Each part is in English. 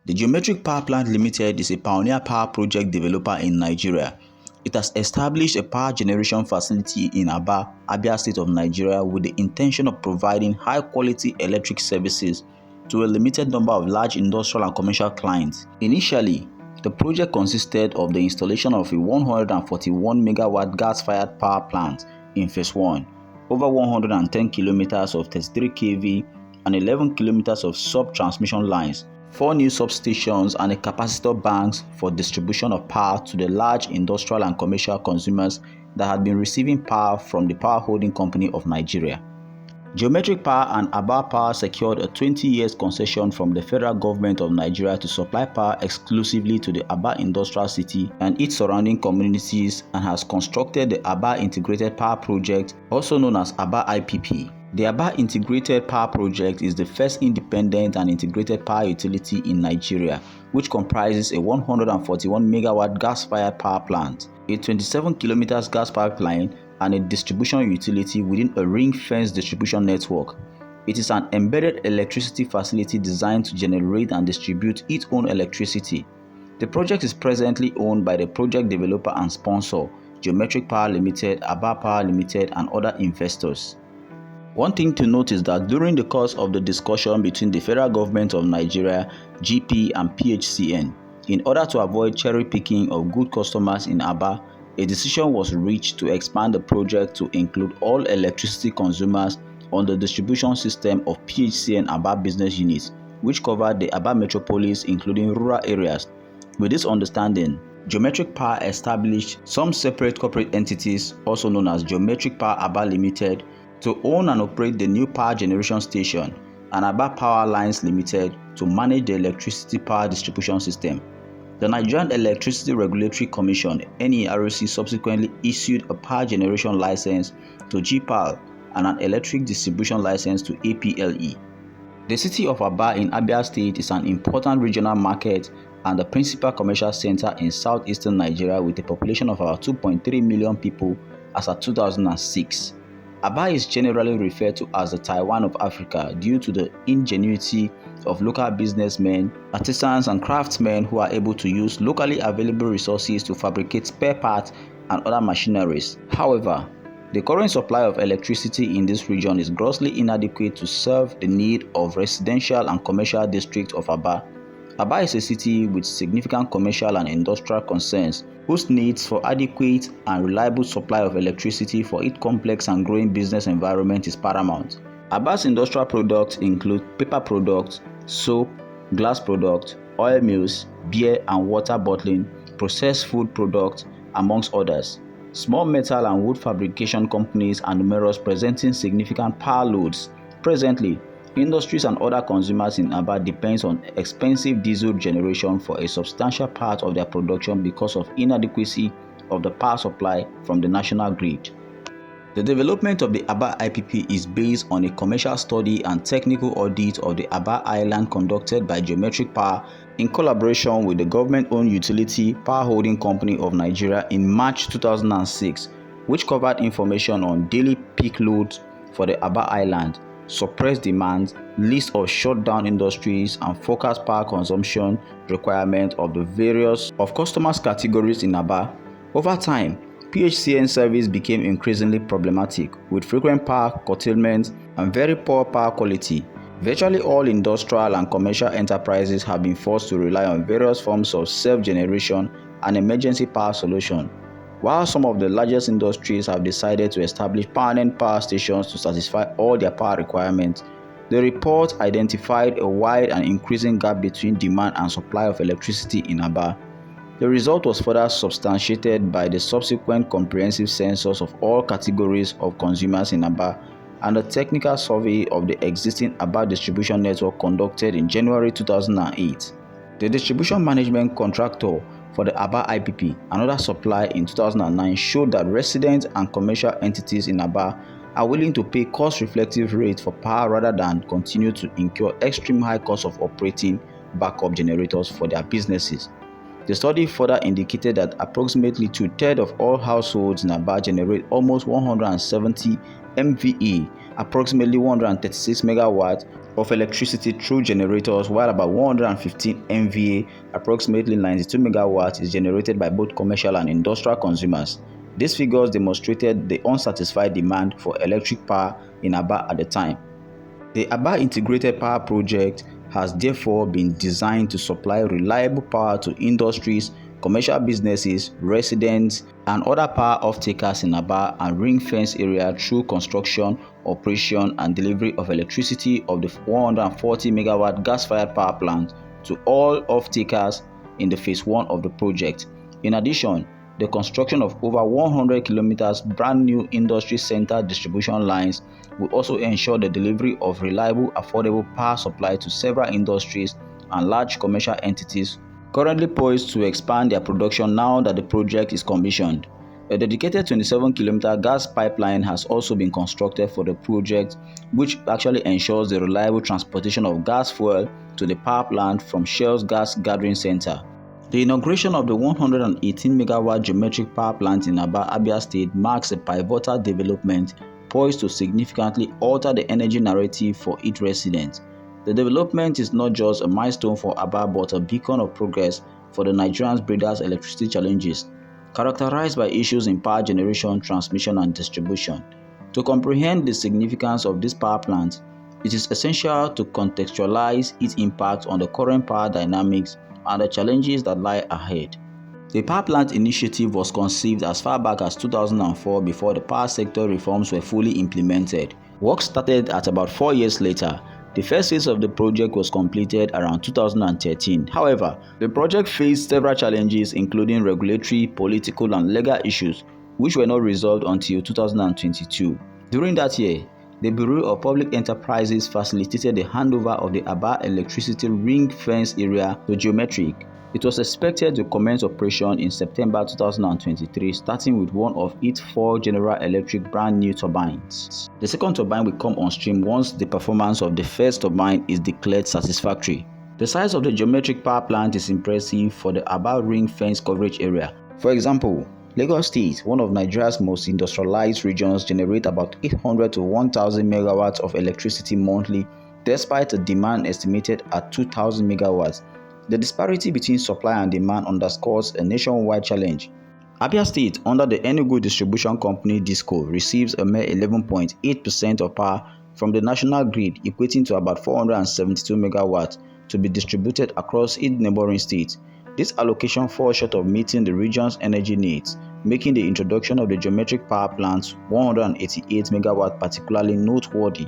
The Geometric Power Plant Limited is a pioneer power project developer in Nigeria. It has established a power generation facility in Abia State of Nigeria with the intention of providing high-quality electric services to a limited number of large industrial and commercial clients. Initially, the project consisted of the installation of a 141 megawatt gas-fired power plant in Phase 1, over 110 kilometers of 33 kV and 11 kilometers of sub-transmission lines, 4 new substations and a capacitor banks for distribution of power to the large industrial and commercial consumers that had been receiving power from the Power Holding Company of Nigeria. Geometric Power and Abia Power secured a 20-year concession from the federal government of Nigeria to supply power exclusively to the Abia Industrial City and its surrounding communities, and has constructed the Abia Integrated Power Project, also known as Abia IPP. The Abia Integrated Power Project is the first independent and integrated power utility in Nigeria, which comprises a 141 megawatt gas-fired power plant, a 27 kilometers gas pipeline, and a distribution utility within a ring-fenced distribution network. It is an embedded electricity facility designed to generate and distribute its own electricity. The project is presently owned by the project developer and sponsor, Geometric Power Limited, Abia Power Limited, and other investors. One thing to note is that during the course of the discussion between the federal government of Nigeria, GP, and PHCN, in order to avoid cherry-picking of good customers in Abia, a decision was reached to expand the project to include all electricity consumers on the distribution system of PHCN Abia business units, which covered the Abia metropolis including rural areas. With this understanding, Geometric Power established some separate corporate entities, also known as Geometric Power Abia Limited, to own and operate the new power generation station, and Abia Power Lines Limited to manage the electricity power distribution system. The Nigerian Electricity Regulatory Commission (NERC) subsequently issued a power generation license to GPAL and an electric distribution license to APLE. The city of Abia in Abia State is an important regional market and the principal commercial center in southeastern Nigeria with a population of about 2.3 million people as of 2006. Abia is generally referred to as the Taiwan of Africa due to the ingenuity of local businessmen, artisans, and craftsmen who are able to use locally available resources to fabricate spare parts and other machineries. However, the current supply of electricity in this region is grossly inadequate to serve the need of residential and commercial districts of Abia. Abia is a city with significant commercial and industrial concerns, whose needs for adequate and reliable supply of electricity for its complex and growing business environment is paramount. Abia's industrial products include paper products, soap, glass products, oil mills, beer and water bottling, processed food products, amongst others. Small metal and wood fabrication companies are numerous, presenting significant power loads. Presently, industries and other consumers in Abia depend on expensive diesel generation for a substantial part of their production because of inadequacy of the power supply from the national grid. The development of the Abia IPP is based on a commercial study and technical audit of the Abia Island conducted by Geometric Power in collaboration with the government-owned utility Power Holding Company of Nigeria in March 2006, which covered information on daily peak loads for the Abia Island, suppressed demand, list of shut-down industries, and forecast power consumption requirements of the various customers categories in Abia. Over time, PHCN service became increasingly problematic, with frequent power curtailment and very poor power quality. Virtually all industrial and commercial enterprises have been forced to rely on various forms of self-generation and emergency power solutions, while some of the largest industries have decided to establish permanent power stations to satisfy all their power requirements. The report identified a wide and increasing gap between demand and supply of electricity in Abia. The result was further substantiated by the subsequent comprehensive census of all categories of consumers in Abia and the technical survey of the existing Abia distribution network conducted in January 2008. The distribution management contractor for the Abia IPP, another supply in 2009, showed that resident and commercial entities in Abia are willing to pay cost-reflective rates for power rather than continue to incur extreme high costs of operating backup generators for their businesses. The study further indicated that approximately 2/3 of all households in Abia generate almost 170 MVE, approximately 136 megawatts, of electricity through generators, while about 115 MVA, approximately 92 megawatts, is generated by both commercial and industrial consumers. These figures demonstrated the unsatisfied demand for electric power in Abia at the time. The Abia Integrated Power Project has therefore been designed to supply reliable power to industries, commercial businesses, residents, and other power off-takers in Abia and ring-fence area through construction, operation, and delivery of electricity of the 140 megawatt gas-fired power plant to all off-takers in the phase 1 of the project. In addition, the construction of over 100 kilometers brand new industry center distribution lines will also ensure the delivery of reliable, affordable power supply to several industries and large commercial entities currently poised to expand their production now that the project is commissioned. A dedicated 27-kilometer gas pipeline has also been constructed for the project, which actually ensures the reliable transportation of gas fuel to the power plant from Shell's gas gathering center. The inauguration of the 118-megawatt geometric power plant in Abia State marks a pivotal development poised to significantly alter the energy narrative for its residents. The development is not just a milestone for Abia but a beacon of progress for the Nigerian breeders' electricity challenges, characterized by issues in power generation, transmission, and distribution. To comprehend the significance of this power plant, it is essential to contextualize its impact on the current power dynamics and the challenges that lie ahead. The power plant initiative was conceived as far back as 2004 before the power sector reforms were fully implemented. Work started at about 4 years later. The first phase of the project was completed around 2013. However, the project faced several challenges including regulatory, political, and legal issues, which were not resolved until 2022. During that year, the Bureau of Public Enterprises facilitated the handover of the Abia electricity ring-fence area to Geometric. It was expected to commence operation in September 2023, starting with one of its 4 General Electric brand new turbines. The second turbine will come on stream once the performance of the first turbine is declared satisfactory. The size of the Geometric power plant is impressive for the Abia ring-fence coverage area. For example, Lagos State, one of Nigeria's most industrialized regions, generates about 800 to 1,000 megawatts of electricity monthly, despite a demand estimated at 2,000 megawatts. The disparity between supply and demand underscores a nationwide challenge. Abia State, under the Enugu Distribution Company (DISCO), receives a mere 11.8% of power from the national grid, equating to about 472 megawatts, to be distributed across its neighboring states. This allocation falls short of meeting the region's energy needs, making the introduction of the geometric power plant's 188 MW particularly noteworthy.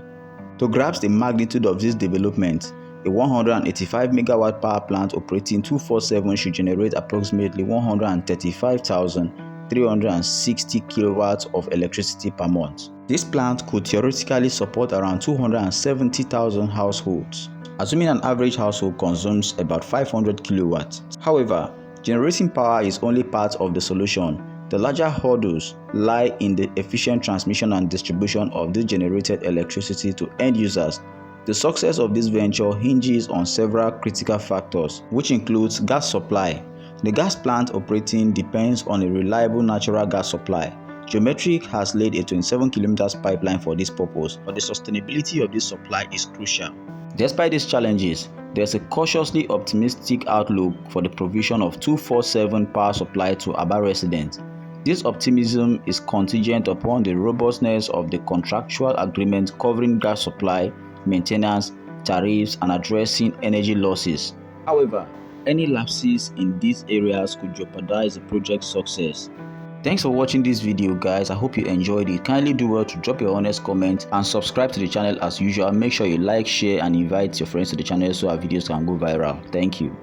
To grasp the magnitude of this development, a 185 MW power plant operating 24/7 should generate approximately 135,360 kilowatts of electricity per month. This plant could theoretically support around 270,000 households, assuming an average household consumes about 500 kilowatts. However, generating power is only part of the solution. The larger hurdles lie in the efficient transmission and distribution of this generated electricity to end users. The success of this venture hinges on several critical factors, which includes gas supply. The gas plant operating depends on a reliable natural gas supply. Geometric has laid a 27 kilometers pipeline for this purpose, but the sustainability of this supply is crucial. Despite these challenges, there is a cautiously optimistic outlook for the provision of 24/7 power supply to Abia residents. This optimism is contingent upon the robustness of the contractual agreement covering gas supply, maintenance, tariffs, and addressing energy losses. However, any lapses in these areas could jeopardize the project's success. Thanks for watching this video, guys. I hope you enjoyed it. Kindly do well to drop your honest comment and subscribe to the channel as usual. Make sure you like, share, and invite your friends to the channel so our videos can go viral. Thank you.